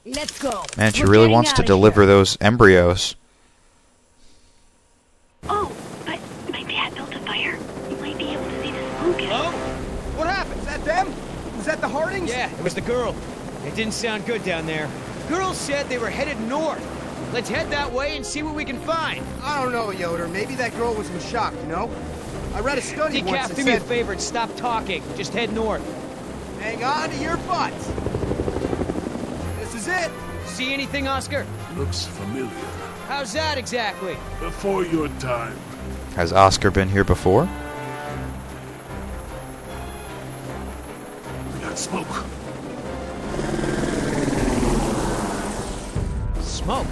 Let's go. Man, she really wants to deliver those embryos. Oh, but my dad built a fire. You might be able to see the smoke. Hello? What happened? Is that them? Was that the Hardings? Yeah, it was the girl. It didn't sound good down there. Girl said they were headed north. Let's head that way and see what we can find. I don't know, Yoder. Maybe that girl was in shock, you know? I read a study once Decaf, that do me a said... favor and stop talking. Just head north. Hang on to your butts. This is it. See anything, Oscar? Looks familiar. How's that exactly? Before your time. Has Oscar been here before? We got smoke. Smoke?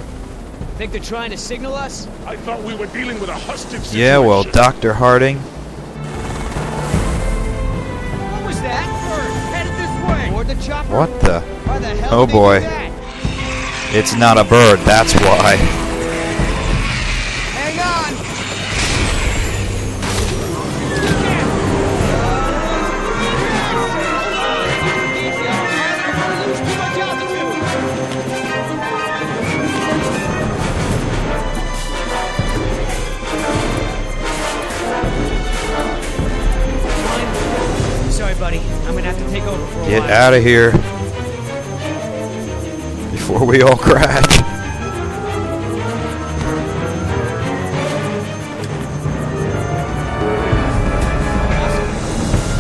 Think they're trying to signal us? I thought we were dealing with a hostage situation. Yeah, well, Dr. Harding. What was that? Bird, headed this way. Toward the chopper? What the? Why the hell Oh did they boy. do that? It's not a bird, that's why. Hang on. Sorry, buddy. I'm gonna have to take over for a Get while. out of here. Before we all crash.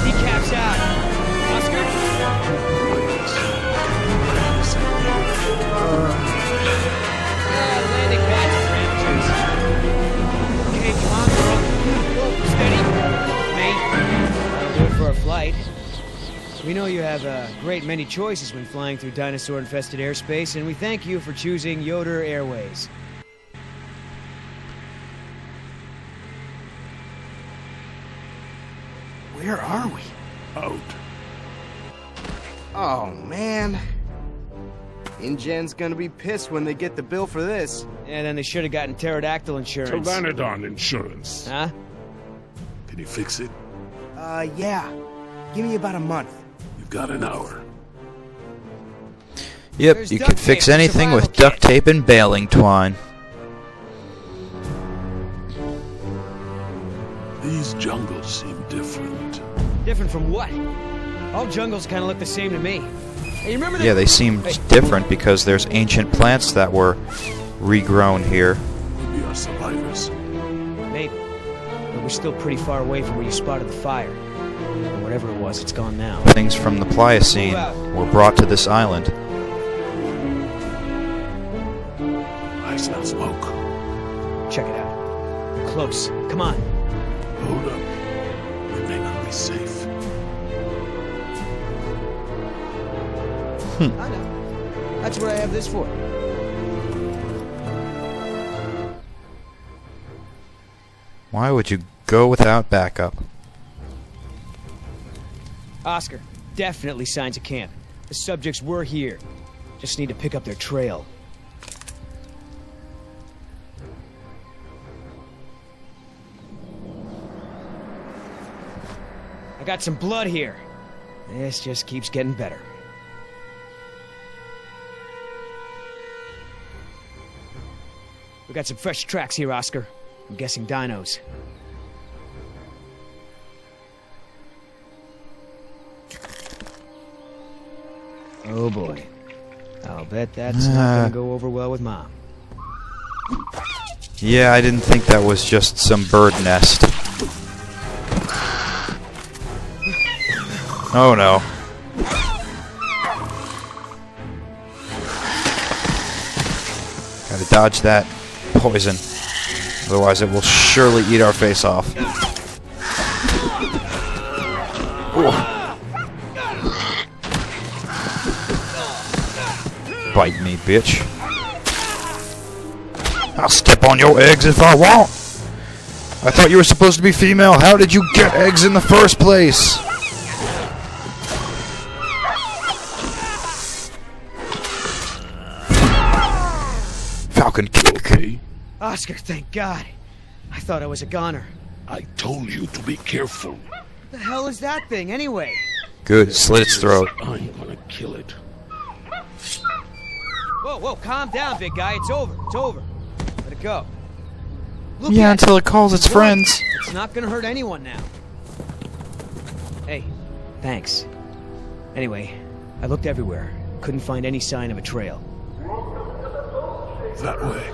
Decap's out. Oscar? Landing pads and ranges. Okay, come on, girl. Whoa, steady. Mate. That'll do it for our flight. We know you have a great many choices when flying through dinosaur-infested airspace, and we thank you for choosing Yoder Airways. Where are we? Out. Oh, man. InGen's gonna be pissed when they get the bill for this. And then they should have gotten pterodactyl insurance. Pteranodon insurance. Huh? Can you fix it? Yeah. Give me about a month. You've got an hour. Yep, There's you duct can fix tape, anything survival with duct kit. tape and baling twine. These jungles seem different. Different from what? All jungles kind of look the same to me. Hey, you remember that? Yeah, they seem different because there's ancient plants that were regrown here. Could be our survivors. Maybe. But we're still pretty far away from where you spotted the fire. And whatever it was, it's gone now. Things from the Pliocene were brought to this island. I smell smoke. Check it out. They're close. Come on. Hold up. We may not be safe. I know. That's what I have this for. Why would you go without backup? Oscar, definitely signs of camp. The subjects were here. Just need to pick up their trail. I got some blood here. This just keeps getting better. We got some fresh tracks here, Oscar. I'm guessing dinos. Oh boy. I'll bet that's not gonna go over well with Mom. Yeah, I didn't think that was just some bird nest. Oh no. Gotta dodge that poison. Otherwise it will surely eat our face off. Ooh. Bite me, bitch. I'll step on your eggs if I want. I thought you were supposed to be female. How did you get eggs in the first place? Falcon kick. Okay? Oscar, thank God. I thought I was a goner. I told you to be careful. The hell is that thing, anyway? Good, slit its throat. I'm gonna kill it. Whoa, whoa, calm down, big guy. It's over. It's over. Let it go. Look Yeah, at until it calls its friends. It's not gonna hurt anyone now. Hey, thanks. Anyway, I looked everywhere. Couldn't find any sign of a trail. That way.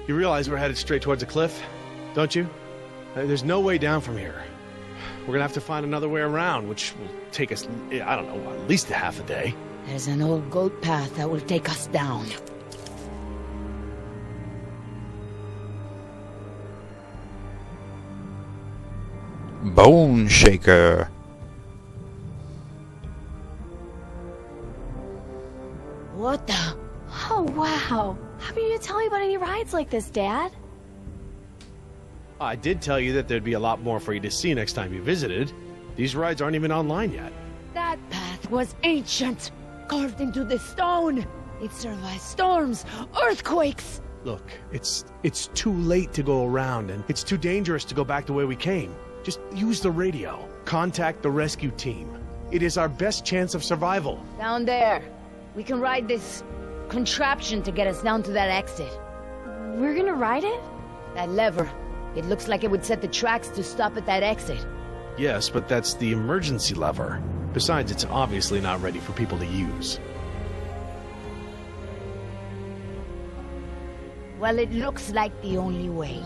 You realize we're headed straight towards a cliff, don't you? There's no way down from here. We're gonna have to find another way around, which will take us, I don't know, at least a half a day. There's an old goat path that will take us down. Bone shaker. What the? Oh, wow. How can you tell me about any rides like this, Dad? I did tell you that there'd be a lot more for you to see next time you visited. These rides aren't even online yet. That path was ancient, carved into the stone. It survived storms, earthquakes. Look, it's too late to go around, and it's too dangerous to go back the way we came. Just use the radio. Contact the rescue team. It is our best chance of survival. Down there. We can ride this contraption to get us down to that exit. We're gonna ride it? That lever. It looks like it would set the tracks to stop at that exit. Yes, but that's the emergency lever. Besides, it's obviously not ready for people to use. Well, it looks like the only way.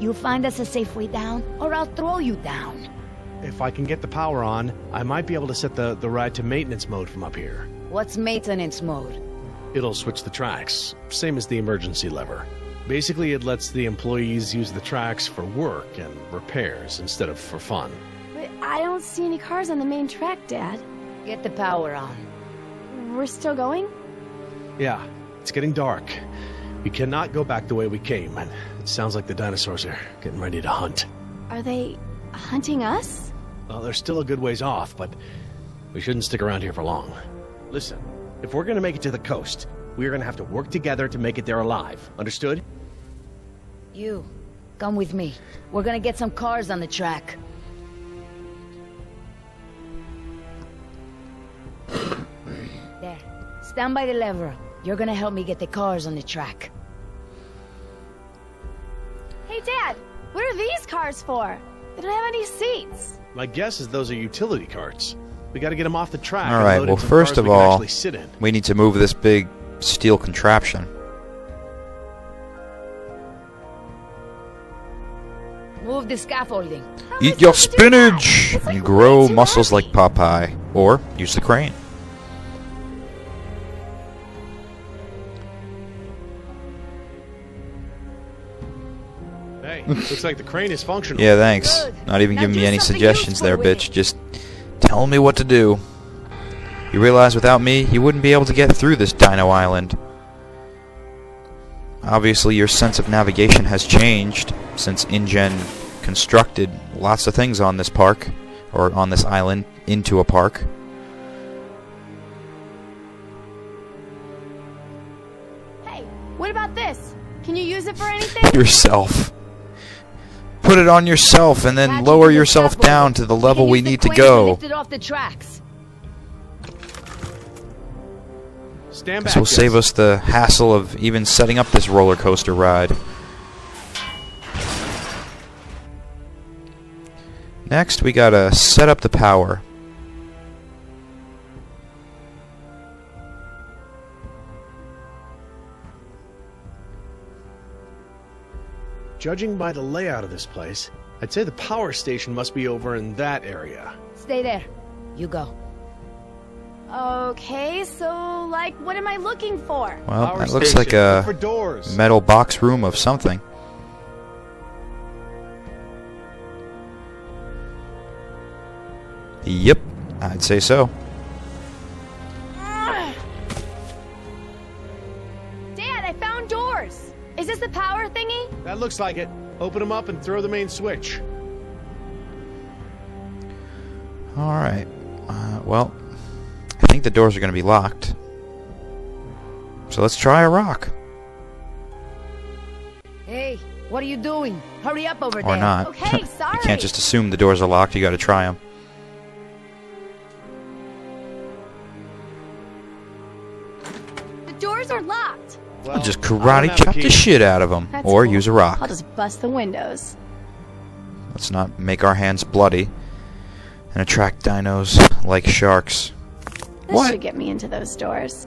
You find us a safe way down, or I'll throw you down. If I can get the power on, I might be able to set the ride to maintenance mode from up here. What's maintenance mode? It'll switch the tracks, same as the emergency lever. Basically, it lets the employees use the tracks for work and repairs instead of for fun. But I don't see any cars on the main track, Dad. Get the power on. We're still going? Yeah, it's getting dark. We cannot go back the way we came, and it sounds like the dinosaurs are getting ready to hunt. Are they hunting us? Well, they're still a good ways off, but we shouldn't stick around here for long. Listen, if we're gonna make it to the coast, we're gonna have to work together to make it there alive. Understood? You, come with me. We're gonna get some cars on the track. There. Stand by the lever. You're gonna help me get the cars on the track. Hey, Dad, what are these cars for? They don't have any seats. My guess is those are utility carts. We gotta get them off the track. All right, and load well, into first cars of we can all, actually sit in. we need to move this big steel contraption. Move the scaffolding. How Eat is your it to do that? spinach It's like and grow way too muscles heavy. like Popeye. Or use the crane. Hey, looks like the crane is functional. Yeah, thanks. Good. Not even Now giving do me any something suggestions useful there, with bitch. it. Just telling me what to do. You realize without me, you wouldn't be able to get through this Dino Island. Obviously, your sense of navigation has changed since InGen constructed lots of things on this park, or on this island, into a park. Hey, what about this? Can you use it for anything? Yourself. Put it on yourself and then Attach it lower to the yourself scaffolding. down to the We level can we use the need to crane go. lift it off the tracks. Stand back. This will save guys. us the hassle of even setting up this roller coaster ride. Next, we gotta set up the power. Judging by the layout of this place, I'd say the power station must be over in that area. Stay there. You go. Okay, so, like, what am I looking for? Well, Power that looks station. like Look a for doors. metal box room of something. Yep, I'd say so. Dad, I found doors. Is this the power thingy? That looks like it. Open them up and throw the main switch. Alright. Well, I think the doors are going to be locked. So let's try a rock. Hey, what are you doing? Hurry up over Or there. not. Okay, sorry, You can't just assume the doors are locked. You got to try them. The doors are locked. I'll just karate chop the shit out of them, or cool. use a rock. I'll just bust the windows. Let's not make our hands bloody and attract dinos like sharks. This should get me into those doors.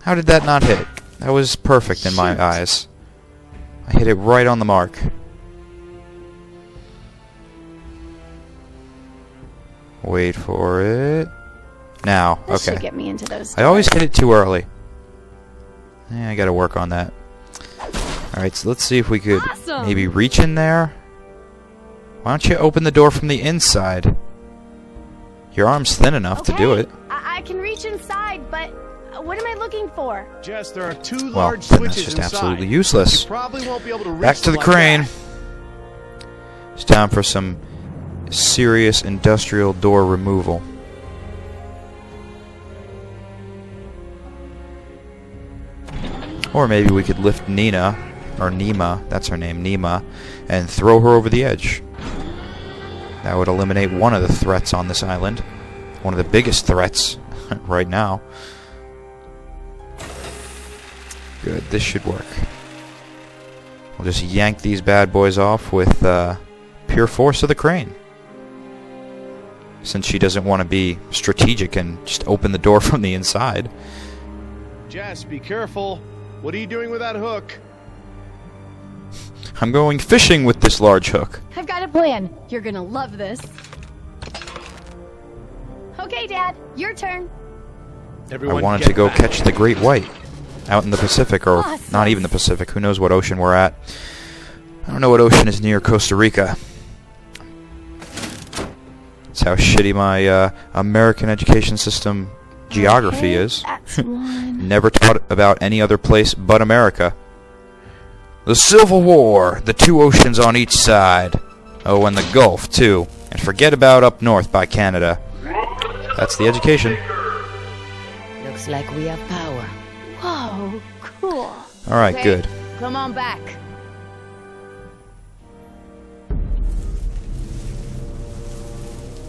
How did that not hit? That was perfect in my eyes. I hit it right on the mark. Wait for it. Now, This okay. should get me into those doors. I always hit it too early. I gotta work on that. Alright, so let's see if we could maybe reach in there. Why don't you open the door from the inside? Your arm's thin enough to do it. I can reach inside, but what am I looking for? Jess, there are two Well, large then switches that's just inside. absolutely useless. You probably won't be able to reach Back to them the like crane. that. It's time for some serious industrial door removal. Or maybe we could lift Nina, or Nima, that's her name, Nima, and throw her over the edge. That would eliminate one of the threats on this island. One of the biggest threats right now. Good, this should work. We'll just yank these bad boys off with pure force of the crane. Since she doesn't want to be strategic and just open the door from the inside. Jess, be careful. What are you doing with that hook? I'm going fishing with this large hook. I've got a plan. You're gonna love this. Okay, Dad, your turn. Everyone I wanted get to go back. catch the great white out in the Pacific, or Awesome. not even the Pacific. Who knows what ocean we're at? I don't know what ocean is near Costa Rica. That's how shitty my American education system geography is. That's one. Never taught about any other place but America. The Civil War, the two oceans on each side. Oh, and the Gulf, too. And forget about up north by Canada. That's the education. Looks like we have power. Whoa, cool. Alright, Okay, good. Come on back.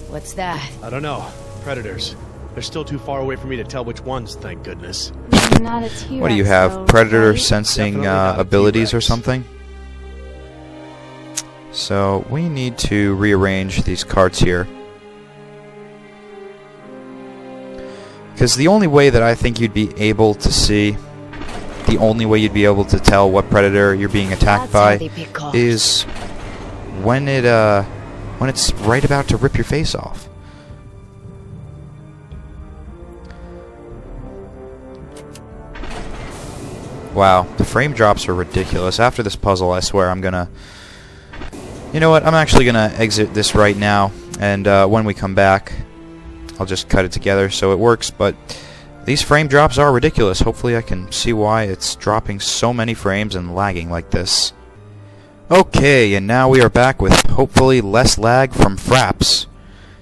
What's that? I don't know. Predators. They're still too far away for me to tell which ones, thank goodness. Not a T-Rex, What do you have? though, Predator right? sensing Definitely not a abilities or T-Rex. something? So we need to rearrange these carts here. Because the only way that I think you'd be able to see, the only way you'd be able to tell what predator you're being attacked That's how by they pick cars. is when it's right about to rip your face off. Wow, the frame drops are ridiculous. After this puzzle, I swear I'm gonna... You know what, I'm actually gonna exit this right now, and when we come back, I'll just cut it together so it works, but these frame drops are ridiculous. Hopefully I can see why it's dropping so many frames and lagging like this. Okay, and now we are back with hopefully less lag from Fraps.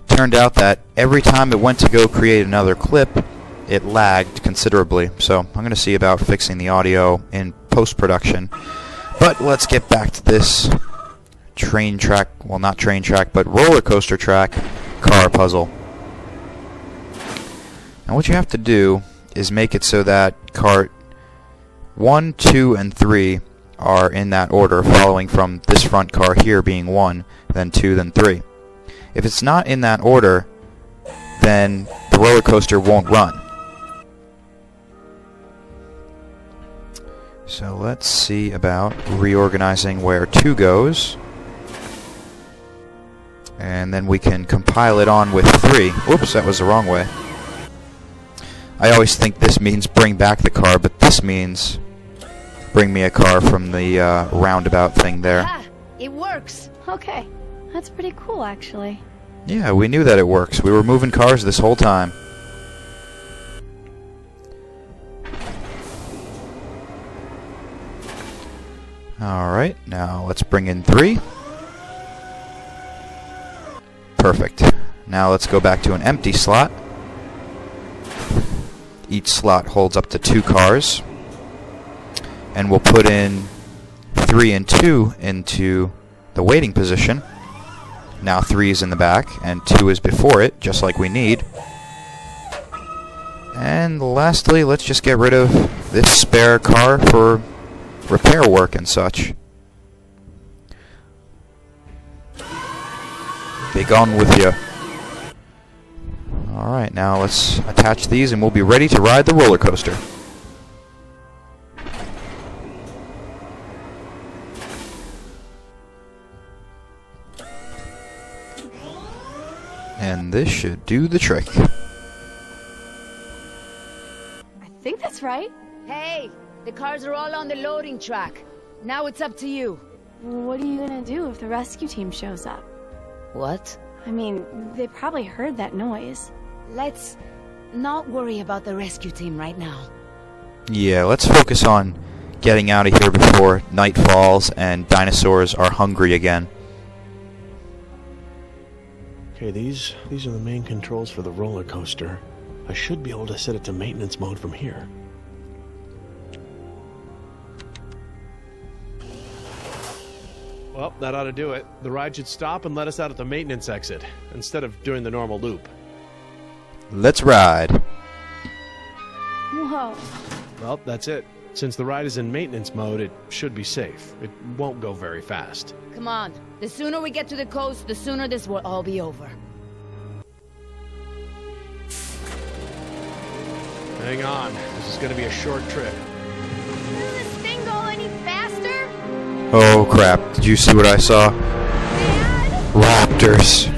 Turned out that every time it went to go create another clip, it lagged considerably, so I'm going to see about fixing the audio in post-production. But let's get back to this train track, well not train track, but roller coaster track car puzzle. Now what you have to do is make it so that cart 1, 2, and 3 are in that order, following from this front car here being 1, then 2, then 3. If it's not in that order, then the roller coaster won't run. So let's see about reorganizing where 2 goes. And then we can compile it on with 3. Oops, that was the wrong way. I always think this means bring back the car, but this means bring me a car from the roundabout thing there. Ah, it works. Okay, that's pretty cool, actually. Yeah, we knew that it works. We were moving cars this whole time. Alright, now let's bring in 3. Perfect. Now let's go back to an empty slot. Each slot holds up to 2 cars. And we'll put in 3 and 2 into the waiting position. Now 3 is in the back, and 2 is before it, just like we need. And lastly, let's just get rid of this spare car for repair work and such. Be gone with you. Alright, now let's attach these and we'll be ready to ride the roller coaster. And this should do the trick. I think that's right. Hey, the cars are all on the loading track. Now it's up to you. What are you gonna do if the rescue team shows up? What? I mean, they probably heard that noise. Let's not worry about the rescue team right now. Yeah, let's focus on getting out of here before night falls and dinosaurs are hungry again. Okay, these are the main controls for the roller coaster. I should be able to set it to maintenance mode from here. Well, that ought to do it. The ride should stop and let us out at the maintenance exit, instead of doing the normal loop. Let's ride. Whoa. Well, that's it. Since the ride is in maintenance mode, it should be safe. It won't go very fast. Come on. The sooner we get to the coast, the sooner this will all be over. Hang on. This is going to be a short trip. Does this thing go any faster? Oh crap, did you see what I saw? Dad? Raptors.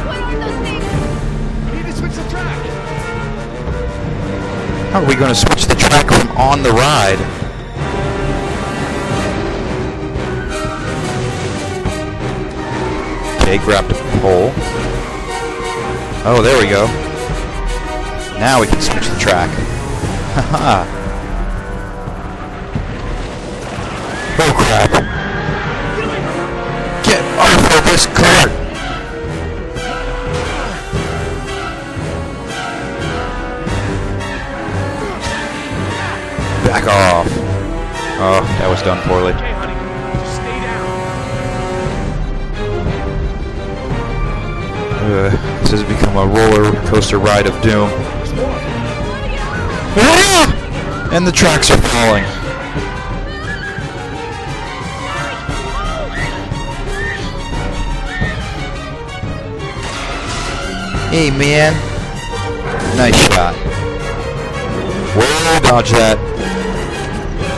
What are those things? We need to switch the track! How are we going to switch the track from on the ride? Okay, grabbed a pole. Oh, there we go. Now we can switch the track. Haha. Oh crap. Get off of this cart! Back off. Oh, that was done poorly. Okay, honey. Just stay down. This has become a roller coaster ride of doom. There's more. And the tracks are falling. Hey man. Nice shot. Whoa, dodge that.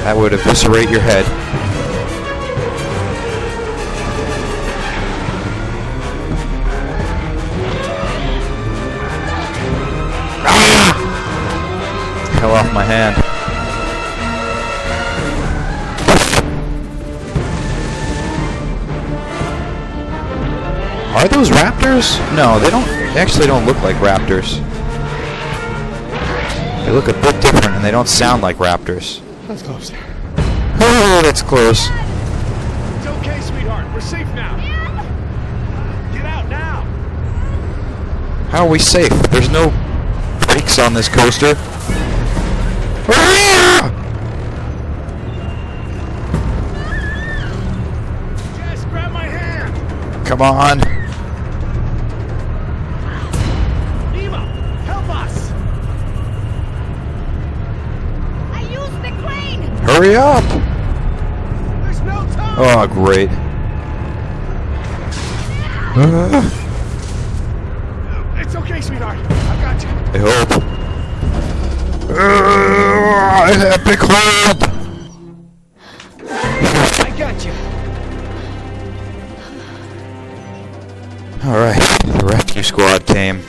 That would eviscerate your head. Hell off my hand. Are those raptors? No, they actually don't look like raptors. They look a bit different and they don't sound like raptors. That's close. Oh, that's close. It's okay, sweetheart. We're safe now. Get out now. How are we safe? There's no brakes on this coaster. Jess, grab my hand. Come on. Eva, help us. I used the crane! Hurry up. There's no time. Oh, great. It's okay, sweetheart. I've got you. I hope. Epic hold! I got you. Alright, the rescue squad came.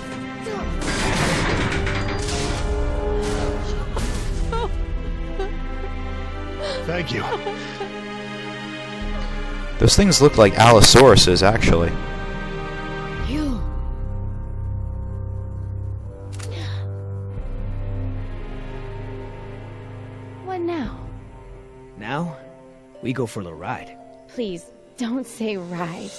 Thank you. Those things look like Allosauruses, actually. You. What now? Now, we go for the ride. Please, don't say ride.